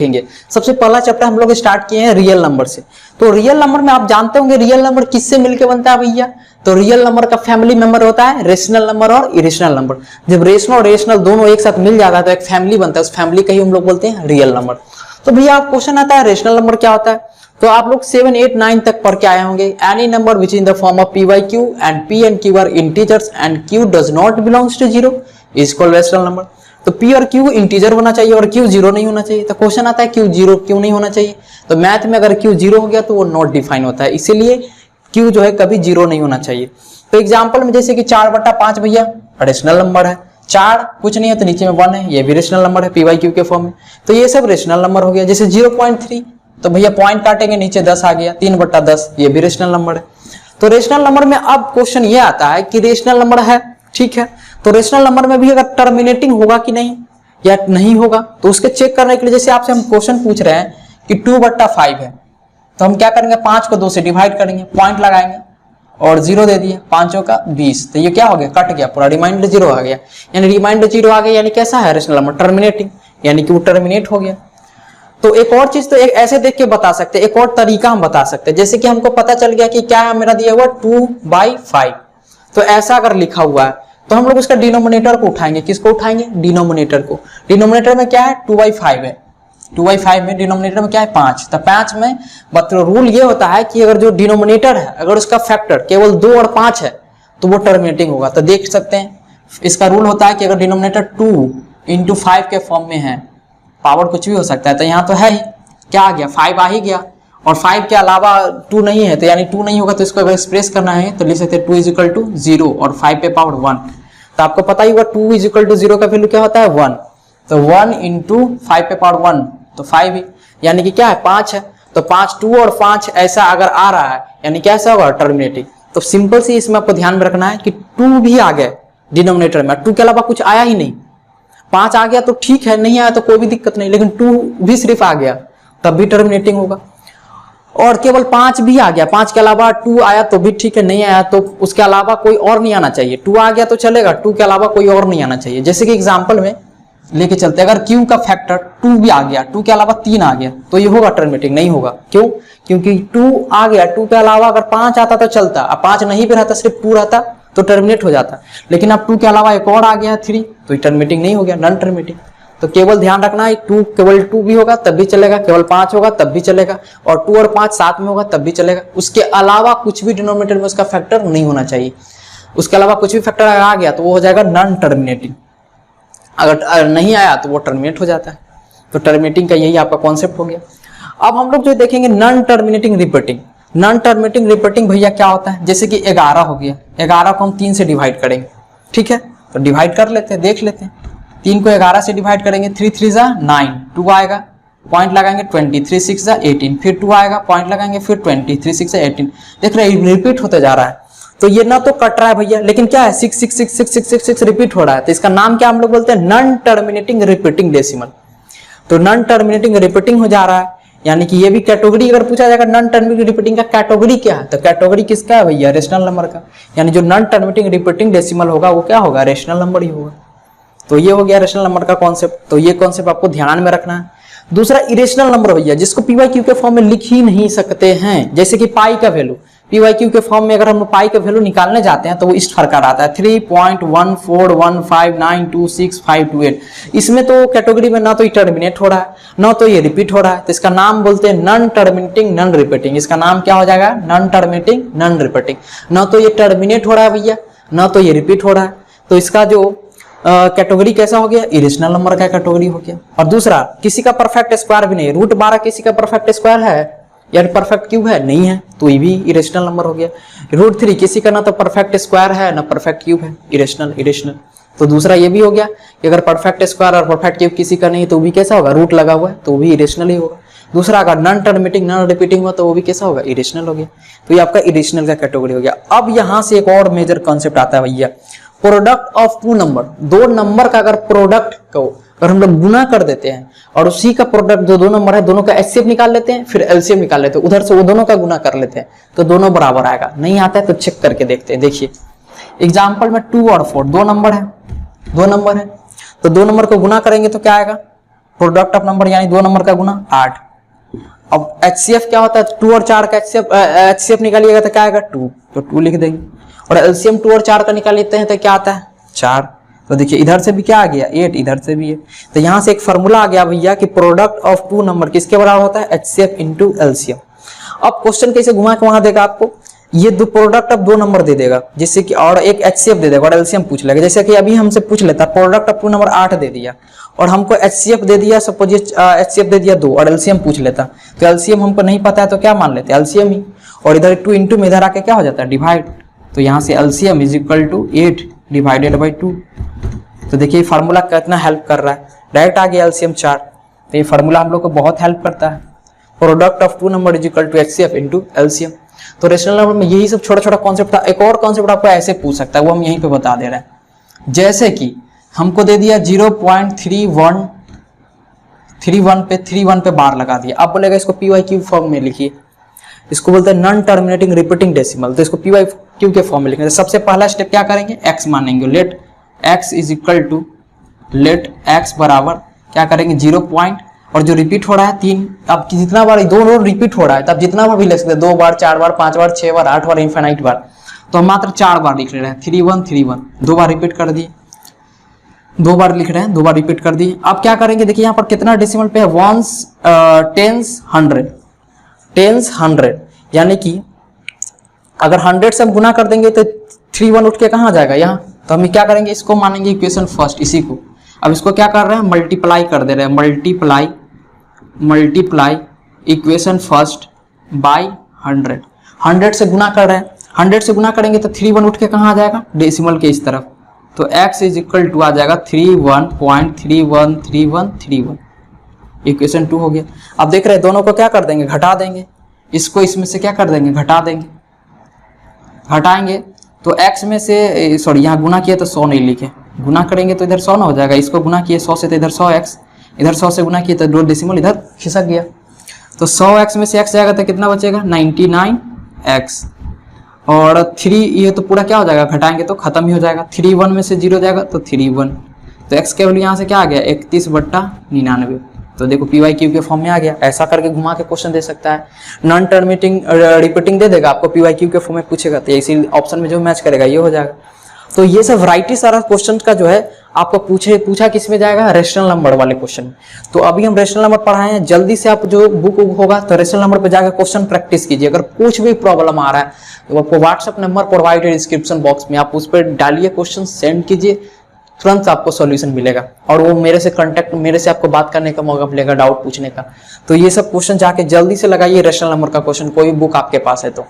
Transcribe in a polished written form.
देखेंगे। सबसे पहला चैप्टर हम लोग स्टार्ट किए हैं रियल नंबर से। तो रियल नंबर में आप जानते होंगे रियल नंबर किससे मिलके बनता है भैया। तो रियल नंबर का फैमिली मेंबर होता है रेशनल नंबर और इरेशनल नंबर। जब रेशनल और रेशनल दोनों एक साथ मिल जाता है तो एक फैमिली बनता है, उस फैमिली का ही हम लोग बोलते हैं रियल नंबर। तो भैया आप क्वेश्चन आता है रेशनल नंबर क्या होता है। तो आप लोग 7, 8, 9 तक पढ़ के आए होंगे। Any number which in the form of p/q and p and q are integers and q does not belongs to 0 is called rational number. तो p और q इंटीजर होना चाहिए और q 0 नहीं होना चाहिए। तो क्वेश्चन आता है q 0 क्यों नहीं होना चाहिए। तो मैथ में अगर q 0 हो गया तो वो नॉट डिफाइन होता है, इसीलिए q जो है कभी 0 नहीं होना चाहिए। तो एग्जांपल में जैसे कि 4/5 भैया रेशनल नंबर है, 4 कुछ नहीं है तो नीचे में 1 है, ये भी रेशनल नंबर है p/q के फॉर्म में। तो ये सब रेशनल नंबर हो गया। जैसे 0.3 तो भैया पॉइंट काटेंगे नीचे 10 आ गया, 3/10 ये भी रेशनल नंबर है। तो रेशनल नंबर में अब क्वेश्चन ये आता है कि रेशनल नंबर है, ठीक है, तो रेशनल नंबर में भी अगर टर्मिनेटिंग होगा कि नहीं या नहीं होगा तो उसके चेक करने के लिए जैसे आपसे हम क्वेश्चन पूछ रहे हैं कि 2/5 है तो हम क्या करेंगे 5 को 2 से डिवाइड करेंगे, पॉइंट लगाएंगे और 0 दे दिए, 5 का 20, तो ये क्या हो गया कट गया, पूरा रिमाइंडर 0 आ गया। यानी रिमाइंडर 0 आ गया यानी कैसा है रेशनल नंबर टर्मिनेटिंग, यानी कि वो टर्मिनेट हो गया। तो एक और चीज तो एक ऐसे देख के बता सकते हैं, एक और तरीका हम बता सकते हैं। जैसे कि हमको पता चल गया कि क्या है मेरा दिया हुआ 2/5, तो ऐसा अगर लिखा हुआ है तो हम लोग उसका डिनोमिनेटर को उठाएंगे। किसको उठाएंगे डिनोमिनेटर को। डिनोमिनेटर में क्या है 2/5 है, 2/5 में डिनोमिनेटर में क्या है 5। तो 5 में मतलब रूल ये होता है कि अगर जो डिनोमिनेटर है अगर उसका फैक्टर केवल 2 और 5 है तो वो टर्मिनेटिंग होगा। तो देख सकते हैं इसका रूल होता है कि अगर डिनोमिनेटर 2 × 5 के फॉर्म में है, पावर कुछ भी हो सकता है, तो यहाँ तो है ही क्या आ गया 5 आ ही गया, और 5 के अलावा 2 नहीं है तो यानी 2 नहीं होगा तो इसको अगर एक्सप्रेस करना है तो लिख सकते हैं 2 = 0 और 5 पे पावर 1। तो आपको पता ही होगा 2 = 0 का वैल्यू क्या होता है 1, तो 1 × 5 पे पावर 1 तो 5 ही, यानी कि क्या है 5 है। तो 5 2 और 5 ऐसा अगर आ रहा है यानी कैसा होगा टर्मिनेटिंग। तो सिंपल सी इसमें आपको ध्यान में रखना है कि 2 भी आ गए डिनोमिनेटर में, 2 के अलावा कुछ आया ही नहीं। 5 आ गया तो ठीक है, नहीं आया तो कोई भी दिक्कत नहीं, लेकिन 2 भी सिर्फ आ गया तब भी टर्मिनेटिंग होगा। और केवल 5 भी आ गया, 5 के अलावा 2 आया तो भी ठीक है, नहीं आया तो उसके अलावा कोई और नहीं आना चाहिए। 2 आ गया तो चलेगा, 2 के अलावा कोई और नहीं आना चाहिए। जैसे कि एग्जांपल में लेके चलते अगर q का फैक्टर 2 भी आ गया, 2 के अलावा 3 आ गया तो ये होगा टर्मिनेटिंग, नहीं होगा। क्यों? क्योंकि 2 आ गया, 2 के अलावा अगर 5 आता तो चलता, अब 5 नहीं भी रहता सिर्फ 2 रहता तो टर्मिनेट हो जाता। लेकिन अब 2 के अलावा एक और आ गया 3 तो टर्मिनेटिंग नहीं हो गया, नॉन टर्मिनेटिंग। तो केवल ध्यान रखना है केवल 2 भी होगा तब भी चलेगा, केवल 5 होगा तब भी चलेगा, और 2 और 5 साथ में होगा तब भी चलेगा। उसके अलावा कुछ भी डिनोमिनेटर में उसका फैक्टर नहीं होना चाहिए। उसके अलावा कुछ भी फैक्टर अगर आ गया तो वो हो जाएगा नॉन टर्मिनेटिंग, अगर नहीं आया तो वो टर्मिनेट हो जाता है। तो टर्मिनेटिंग का यही आपका कॉन्सेप्ट हो गया। अब हम लोग जो देखेंगे non terminating repeating. Non terminating repeating भैया क्या होता है, जैसे कि 11 हो गया, 11 को हम 3 से डिवाइड करेंगे, ठीक है, तो डिवाइड कर लेते हैं, देख लेते हैं। 3 को 11 से डिवाइड करेंगे, 3 3 = 9, 2 आएगा, पॉइंट लगाएंगे 20, 3 6 = 18, फिर 2 आएगा, पॉइंट लगाएंगे, फिर 20, 3 6 = 18। देख रहे हैं रिपीट होते जा रहा है। तो ये ना तो कट रहा है भैया, लेकिन क्या है 6 6 6 6 6 6 6 रिपीट हो रहा है। तो इसका नाम क्या हम लोग बोलते हैं नॉन टर्मिनेटिंग रिपीटिंग डेसिमल। तो नॉन टर्मिनेटिंग रिपीटिंग हो जा रहा है, यानी कि ये भी कैटेगरी अगर पूछा जाएगा नॉन टर्मिनेटिंग रिपीटिंग का कैटेगरी क्या है, तो कैटेगरी किसका है भैया रेशनल नंबर का। यानी जो नॉन टर्मिनेटिंग रिपीटिंग डेसिमल होगा वो क्या होगा रेशनल नंबर ही होगा। तो ये हो गया रेशनल नंबर का कॉन्सेप्ट। तो ये कॉन्सेप्ट आपको ध्यान में रखना है। दूसरा इरेशनल नंबर भैया जिसको p/q के फॉर्म में लिख ही नहीं सकते हैं, जैसे कि पाई का वैल्यू p/q के फॉर्म में अगर हम पाई का वैल्यू निकालने जाते हैं तो वो इस प्रकार आता है 3.14159265528। इसमें तो कैटेगरी में ना तो ये टर्मिनेट हो रहा है ना तो ये रिपीट हो रहा है, तो इसका नाम बोलते हैं नॉन टर्मिनेटिंग नॉन रिपीटिंग। इसका नाम क्या हो जाएगा नॉन टर्मिनेटिंग नॉन रिपीटिंग। ना तो ये टर्मिनेट हो रहा है भैया ना तो ये रिपीट हो रहा है, तो इसका जो कैटेगरी कैसा हो गया इरेशनल नंबर का कैटेगरी हो गया। और दूसरा किसी का परफेक्ट स्क्वायर भी नहीं, √12 किसी का परफेक्ट स्क्वायर है यानी परफेक्ट क्यूब है नहीं है तो ये भी इरेशनल नंबर हो गया। √3 किसी का ना तो परफेक्ट स्क्वायर है ना परफेक्ट क्यूब है, इरेशनल। तो दूसरा ये भी हो गया कि अगर परफेक्ट स्क्वायर और परफेक्ट क्यूब किसी का नहीं तो वो भी कैसा होगा रूट लगा हुआ है तो वो भी इरेशनल ही होगा। दूसरा अगर नॉन टर्मिनेटिंग नॉन रिपीटिंग हुआ तो वो भी कैसा होगा इरेशनल हो गया। तो ये आपका इरेशनल का कैटेगरी हो गया। अब यहाँ से एक और मेजर कॉन्सेप्ट आता है भैया प्रोडक्ट ऑफ 2 नंबर। 2 नंबर का अगर प्रोडक्ट को अगर हम लोग गुना कर देते हैं और उसी का प्रोडक्ट जो 2 नंबर है दोनों का एचसीएफ निकाल लेते हैं, फिर एलसीएम निकाल लेते हैं, उधर से वो दोनों का गुना कर लेते हैं तो दोनों बराबर आएगा। नहीं आता है तो चेक करके देखते हैं। देखिए एग्जाम्पल में 2 और 4 2 नंबर है, 2 नंबर है तो 2 नंबर को गुना करेंगे तो क्या आएगा प्रोडक्ट ऑफ नंबर यानी 2 नंबर का गुना 8। अब HCF क्या होता है, 2 और 4 का HCF निकालिएगा तो क्या आएगा 2, तो 2 लिख देंगे। और LCM 2 और 4 का निकाल लेते हैं तो क्या आता है 4। तो देखिए इधर से भी क्या आ गया 8, इधर से भी 8। तो यहाँ से एक फॉर्मूला आ गया भैया कि प्रोडक्ट ऑफ 2 नंबर किसके बराबर होता है, HCF इंटू LCM। अब क्वेश्चन कैसे घुमा के वहां देगा आपको, ये दो प्रोडक्ट ऑफ 2 नंबर दे देगा जिससे कि, और एक HCF दे देगा और LCM पूछ लेगा। जैसे कि अभी हमसे पूछ लेता प्रोडक्ट ऑफ 2 नंबर 8 दे दिया और हमको HCF दे दिया, सपोज HCF दे दिया 2 और LCM पूछ लेता, तो LCM हमको नहीं पता है तो क्या मान लेते LCM ही, और इधर 2 इंटू में इधर आके क्या हो जाता है डिवाइड। तो यहाँ से LCM is equal to 8 divided by 2। तो देखिए फार्मूला कितना हेल्प कर रहा है, डायरेक्ट आ गया LCM 4। तो ये फार्मूला हम लोग को बहुत हेल्प करता है, product of 2 number is equal to HCF into LCM। तो रेशनल नंबर में यही सब छोटा छोटा कॉन्सेप्ट था। एक और कॉन्सेप्ट आपको ऐसे पूछ सकता है, वो हम यहीं पे बता दे रहे हैं। जैसे कि हमको दे दिया 0.31 पे बार लगा दिया, आप बोलेगा इसको PYQ फॉर्म में लिखिए, इसको बोलते हैं नॉन टर्मिनेटिंग रिपीटिंग डेसिमल। तो इसको PYQ के फॉर्म में लिखेंगे। सबसे पहला स्टेप क्या करेंगे, x मानेंगे, let x is equal to, let x बराबर क्या करेंगे 0 पॉइंट, और जो रिपीट हो रहा है 3, अब जितना बार दोनों रिपीट हो रहा है तब जितना बार भी लिख सकते हैं, 2 बार 4 बार 5 बार 6 बार 8 बार इनफाइनाइट बार, तो हम मात्र 4 बार लिख रहे हैं 3131, 2 बार रिपीट कर दिए, 2 बार लिख रहे हैं 2 बार रिपीट कर दिए। अब क्या करेंगे, देखिए यहाँ पर कितना डेसिमल पे है, वंस, टेंस, 100, यानी कि अगर 100 से हम गुना कर देंगे तो 31 उठ के कहाँ जाएगा यहाँ, तो हम क्या करेंगे, इसको मानेंगे इक्वेशन फर्स्ट, इसी को। अब इसको क्या कर रहे हैं, मल्टीप्लाई कर दे रहे हैं, मल्टीप्लाई इक्वेशन फर्स्ट बाय 100 से गुना कर रहे हैं। 100 से गुना करेंगे तो 31 उठ के कहाँ आ जाएगा, डेसिमल के इस तरफ, तो x इज इक्वल टू आ जाएगा 31.313131, इक्वेशन 2 हो गया। अब देख रहे हैं दोनों को क्या कर देंगे, घटा देंगे, इसको इसमें से क्या कर देंगे, घटा देंगे, घटाएंगे तो x में से, सॉरी यहाँ गुना किया तो 100 नहीं लिखे, गुना करेंगे तो इधर 100 ना हो जाएगा, इसको गुना किए 100 से तो इधर 100x, इधर 100 से गुना किए तो 2 डेसिमल इधर खिसक गया, तो 100x में से x जाएगा तो कितना बचेगा 99x, और 3 ये तो पूरा क्या हो जाएगा, घटाएंगे तो खत्म ही हो जाएगा, 31 में से 0 जाएगा तो 31, तो x के वैल्यू यहाँ से क्या आ गया 31/99। तो देखो PYQ के फॉर्म में आ गया। ऐसा करके घुमा के क्वेश्चन दे सकता है, नॉन टर्मिनेटिंग रिपीटिंग दे देगा आपको, PYQ के फॉर्म में पूछेगा तो इसी ऑप्शन में जो मैच करेगा ये हो जाएगा। तो ये सब वैरायटी सारा क्वेश्चन का जो है आपको पूछा किस में जाएगा, रेशनल नंबर वाले क्वेश्चन। तो अभी हम रेशनल नंबर पढ़ाए हैं, जल्दी से आप जो बुक होगा तो रेशनल नंबर पे जाकर क्वेश्चन प्रैक्टिस कीजिए। अगर कुछ भी प्रॉब्लम आ रहा है तो आपको WhatsApp number provided description box में, आप उस पर डालिए, क्वेश्चन सेंड कीजिए, तुरंत आपको सॉल्यूशन मिलेगा, और वो मेरे से आपको बात करने का मौका मिलेगा, डाउट पूछने का। तो ये सब क्वेश्चन जाके जल्दी से लगाइए रेशनल नंबर का क्वेश्चन, कोई बुक आपके पास है तो।